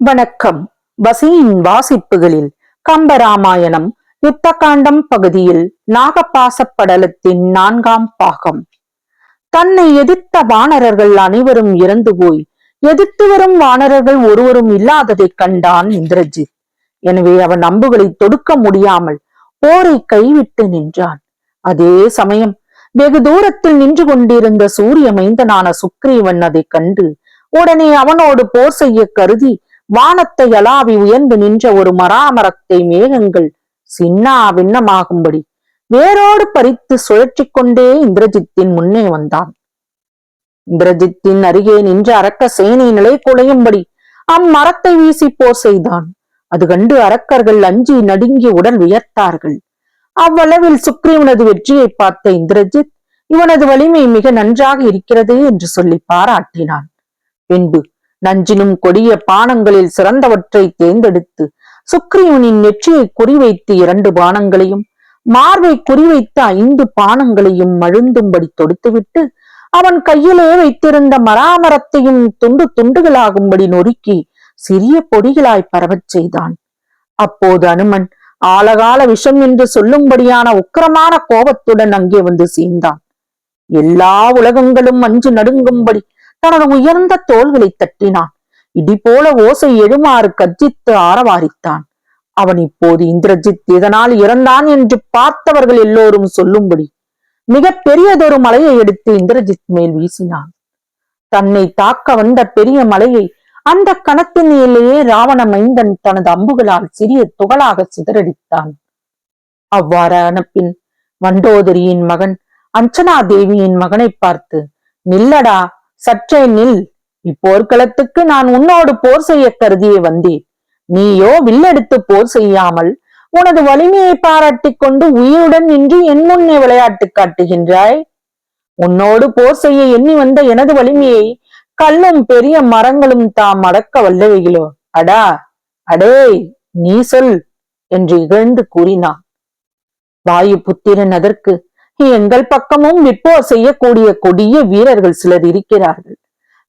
வணக்கம். வசியின் வாசிப்புகளில் கம்பராமாயணம் யுத்தகாண்டம் பகுதியில் நாகபாசப்படலத்தின் 4ஆம் பாகம். தன்னை எதிர்த்த வானரர்கள் அனைவரும் இறந்து போய் எதிர்த்து வரும் வானரர்கள் ஒருவரும் இல்லாததைக் கண்டான் இந்திரஜித். எனவே அவன் அம்புகளை தொடுக்க முடியாமல் போரை கைவிட்டு நின்றான். அதே சமயம் வெகு தூரத்தில் நின்று கொண்டிருந்த சூரிய மைந்தனான சுக்ரீவன் அதை கண்டு உடனே அவனோடு போர் செய்ய கருதி வானத்தை அளாவி உயர்ந்து நின்ற ஒரு மராமரத்தை மேகங்கள் சின்னா பின்னமாகும்படி வேரோடு பறித்து சுழற்றி கொண்டே இந்திரஜித்தின் முன்னே வந்தான். இந்திரஜித்தின் அருகே நின்ற அரக்க சேனை நிலை குலையும்படி அம்மரத்தை வீசி போர் செய்தான். அது கண்டு அரக்கர்கள் அஞ்சி நடுங்கி உடல் உயர்த்தார்கள். அவ்வளவில் சுக்ரீவனது வெற்றியை பார்த்த இந்திரஜித் இவனது வலிமை மிக நன்றாக இருக்கிறது என்று சொல்லி பாராட்டினான். பின்பு நஞ்சினும் கொடிய பானங்களில் சிறந்தவற்றை தேர்ந்தெடுத்து சுக்ரீவனின் நெற்றியை குறிவைத்து 2 பானங்களையும் மார்பை குறிவைத்து 5 பானங்களையும் மழுந்தும்படி தொடுத்துவிட்டு அவன் கையிலே வைத்திருந்த மராமரத்தையும் துண்டு துண்டுகளாகும்படி நொறுக்கி சிறிய பொடிகளாய் பரவச் செய்தான். அப்போது அனுமன் ஆழகால விஷம் என்று சொல்லும்படியான உக்கிரமான கோபத்துடன் அங்கே வந்து சேர்ந்தான். எல்லா உலகங்களும் அஞ்சு நடுங்கும்படி தனது உயர்ந்த தோள்களை தட்டினான். இடி போல ஓசை எழுமாறு கர்ஜித்து ஆரவாரித்தான். அவன் இப்போது இந்திரஜித் இதனால் இறந்தான் என்று பார்த்தவர்கள் எல்லோரும் சொல்லும்படி மிக பெரியதொரு மலையை எடுத்து இந்திரஜித் மேல் வீசினான். தன்னை தாக்க வந்த பெரிய மலையை அந்த கணத்திலேயே ராவண மைந்தன் தனது அம்புகளால் சிறிய துகளாக சிதறடித்தான். அவ்வாறான பின் மண்டோதரியின் மகன் அஞ்சனா தேவியின் மகனை பார்த்து, நில்லடா, சற்றே நில். இப்போர்க்களத்துக்கு நான் உன்னோடு போர் செய்ய கருதியே வந்தேன். நீயோ வில்லெடுத்து போர் செய்யாமல் உனது வலிமையை பாராட்டிக் கொண்டு உயிருடன் நின்று என் முன்னே விளையாட்டு காட்டுகின்றாய். உன்னோடு போர் செய்ய எண்ணி வந்த எனது வலிமையை கல்லும் பெரிய மரங்களும் தாம் அடக்க வல்லவைகளோ? அடா, அடே, நீ சொல் என்று இகழ்ந்து கூறினான். வாயு புத்திரன் அதற்கு, எங்கள் பக்கமும் விற்போர் செய்யக்கூடிய கொடிய வீரர்கள் சிலர் இருக்கிறார்கள்.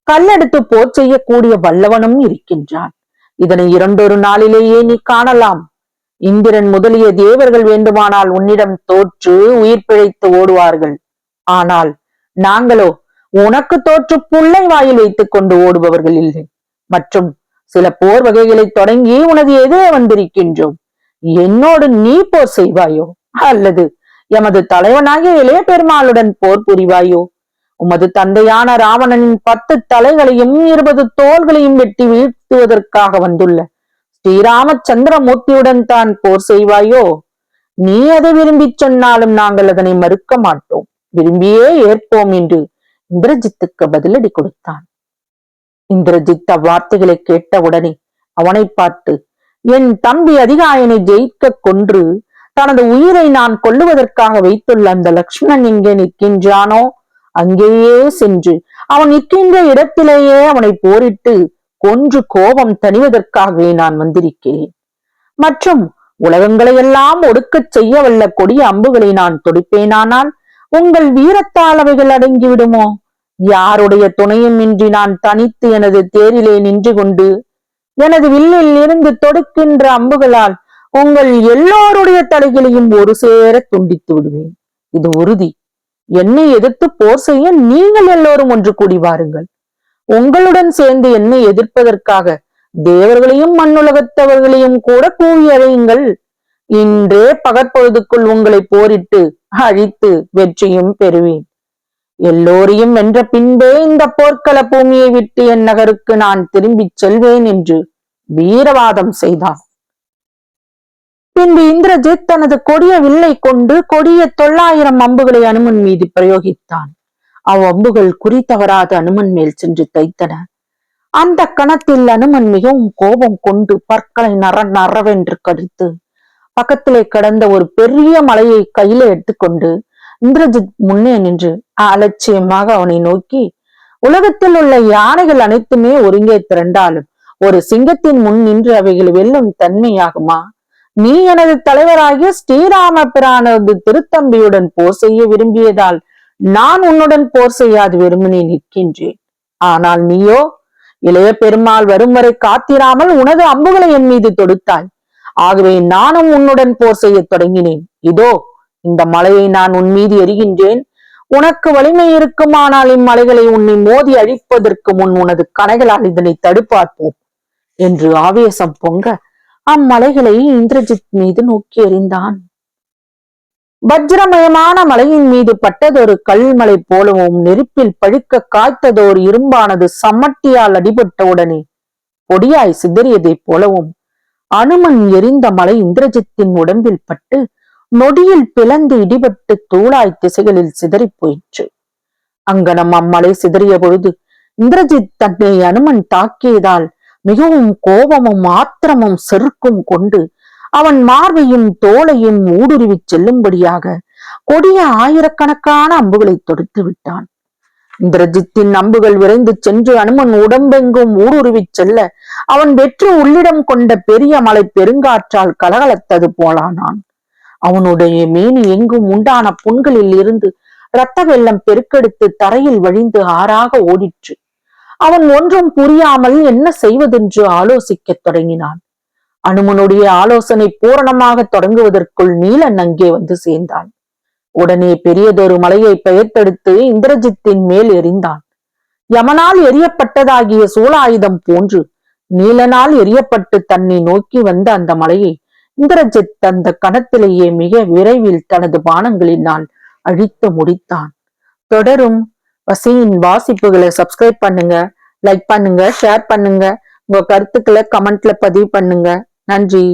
கல்லெடுத்து போர் செய்யக்கூடிய வல்லவனும் இருக்கின்றான். இதனை 2 நாளிலேயே நீ காணலாம். இந்திரன் முதலிய தேவர்கள் வேண்டுமானால் உன்னிடம் தோற்று உயிர் பிழைத்து ஓடுவார்கள். ஆனால் நாங்களோ உனக்கு தோற்று புள்ளை வாயில் வைத்துக் கொண்டு ஓடுபவர்கள் இல்லை. மற்றும் சில போர் வகைகளை தொடங்கி உனது எதிரே வந்திருக்கின்றோம். என்னோடு நீ போர் செய்வாயோ அல்லது எமது தலைவனாகிய இளைய பெருமாளுடன் போர் புரிவாயோ? உமது தந்தையான ராவணனின் 10 தலைகளையும் 20 தோள்களையும் வெட்டி வீழ்த்துவதற்காக வந்துள்ள ஸ்ரீராமச்சந்திரமூர்த்தியுடன் தான் போர் செய்வாயோ? நீ அதை விரும்பி சொன்னாலும் நாங்கள் அதனை மறுக்க மாட்டோம், விரும்பியே ஏற்போம் என்று இந்திரஜித்துக்கு பதிலடி கொடுத்தான். இந்திரஜித் அவ்வார்த்தைகளை கேட்டவுடனே அவனை பார்த்து, என் தம்பி அதிகாயனை ஜெயிக்க கொன்று தனது உயிரை நான் கொல்லுவதற்காக வைத்துள்ள அந்த லக்ஷ்மணன் எங்கே நிற்கின்றானோ அங்கேயே சென்று அவன் நிற்கின்ற இடத்திலேயே அவனை போரிட்டு கொன்று கோபம் தணிவதற்காகவே நான் வந்திருக்கிறேன். மற்றும் உலகங்களை எல்லாம் ஒடுக்கச் செய்ய வல்ல கொடிய அம்புகளை நான் தொடுப்பேனானால் உங்கள் வீரத்தால் அவைகள் அடங்கிவிடுமோ? யாருடைய துணையும் இன்றி நான் தனித்து எனது தேரிலே நின்று கொண்டு எனது வில்லில் இருந்து தொடுக்கின்ற அம்புகளால் உங்கள் எல்லோருடைய தலைகளையும் ஒரு சேர துண்டித்து விடுவேன். இது உறுதி. என்னை எதிர்த்து போர் செய்ய நீங்கள் எல்லோரும் ஒன்று கூடி வாருங்கள். உங்களுடன் சேர்ந்து என்னை எதிர்ப்பதற்காக தேவர்களையும் மண்ணுலகத்தவர்களையும் கூட கூவி அறையுங்கள். இன்றே பகற்பொழுதுக்குள் உங்களை போரிட்டு அழித்து வெற்றியும் பெறுவேன். எல்லோரையும் வென்ற பின்பே இந்த போர்க்கள பூமியை விட்டு என் நகருக்கு நான் திரும்பிச் செல்வேன் என்று வீரவாதம் செய்தான். பின்பு இந்திரஜித் தனது கொடிய வில்லை கொண்டு கொடிய 900 அம்புகளை அனுமன் மீது பிரயோகித்தான். அவ்வம்புகள் குறி தவறாத அனுமன் மேல் சென்று தைத்தன. அந்த கணத்தில் அனுமன் மிகவும் கோபம் கொண்டு பற்களை நரவென்று கடித்து பக்கத்திலே கடந்த ஒரு பெரிய மலையை கையில எடுத்துக்கொண்டு இந்திரஜித் முன்னே நின்று அலட்சியமாக அவனை நோக்கி, உலகத்தில் உள்ள யானைகள் அனைத்துமே ஒருங்கே திரண்டாலும் ஒரு சிங்கத்தின் முன் நின்று அவைகள் வெல்லும் தன்மையாகுமா? நீ எனது தலைவராகிய ஸ்ரீராம பிரானது திருத்தம்பியுடன் போர் செய்ய விரும்பியதால் நான் உன்னுடன் போர் செய்யாது வெறுமனே நிற்கின்றேன். ஆனால் நீயோ இளைய பெருமாள் வரும் வரை காத்திராமல் உனது அம்புகளை என் மீது தொடுத்தாய். ஆகவே நானும் உன்னுடன் போர் செய்ய தொடங்கினேன். இதோ இந்த மலையை நான் உன் மீது எறிகின்றேன். உனக்கு வலிமை இருக்குமானால் இம்மலைகளை உன்னை மோதி அழிப்பதற்கு முன் உனது கணைகளால் இதனை தடுப்பார்ப்போம் என்று ஆவேசம் பொங்க அம்மலைகளை இந்திரஜித் மீது நோக்கி எறிந்தான். வஜ்ரமயமான மலையின் மீது பட்டதொரு கல்மலை போலவும் நெருப்பில் பழுக்க காய்த்ததோர் இரும்பானது சம்மட்டியால் அடிபட்டவுடனே பொடியாய் சிதறியதைப் போலவும் அனுமன் எரிந்த மலை இந்திரஜித்தின் உடம்பில் பட்டு நொடியில் பிளந்து இடிபட்டு தூளாய் திசைகளில் சிதறி போயிற்று. அங்கனம் அம்மலை சிதறிய பொழுது இந்திரஜித் தன்னை அனுமன் தாக்கியதால் மிகவும் கோபமும் ஆத்திரமும் செருக்கும் கொண்டு அவன் மார்பையும் தோளையும் ஊடுருவி செல்லும்படியாக கொடிய ஆயிரக்கணக்கான அம்புகளை தொடுத்து விட்டான். இந்திரஜித்தின் அம்புகள் விரைந்து சென்று அனுமன் உடம்பெங்கும் ஊடுருவி செல்ல அவன் வெற்று உள்ளிடம் கொண்ட பெரிய மலை பெருங்காற்றால் கலகலத்தது போலானான். அவனுடைய மேனி எங்கும் உண்டான புண்களில் இருந்து இரத்த வெள்ளம் பெருக்கெடுத்து தரையில் வழிந்து ஆறாக ஓடிற்று. அவன் ஒன்றும் புரியாமல் என்ன செய்வதென்று ஆலோசிக்கத் தொடங்கினான். அனுமனுடைய ஆலோசனை பூரணமாக தொடங்குவதற்குள் நீலன் அங்கே வந்து சேர்ந்தான். உடனே பெரியதொரு மலையை பெயர்த்தெடுத்து இந்திரஜித்தின் மேல் எறிந்தான். யமனால் எரியப்பட்டதாகிய சூலாயுதம் போன்று நீலனால் எரியப்பட்டு தன்னை நோக்கி வந்த அந்த மலையை இந்திரஜித் அந்த கணத்திலேயே மிக விரைவில் தனது பானங்களினால் அழித்து முடித்தான். தொடரும். வசியின் வாசிப்புகளை சப்ஸ்கிரைப் பண்ணுங்க, லைக் பண்ணுங்க, ஷேர் பண்ணுங்க, உங்க கருத்துக்களை கமெண்ட்ல பதிவு பண்ணுங்க. நன்றி.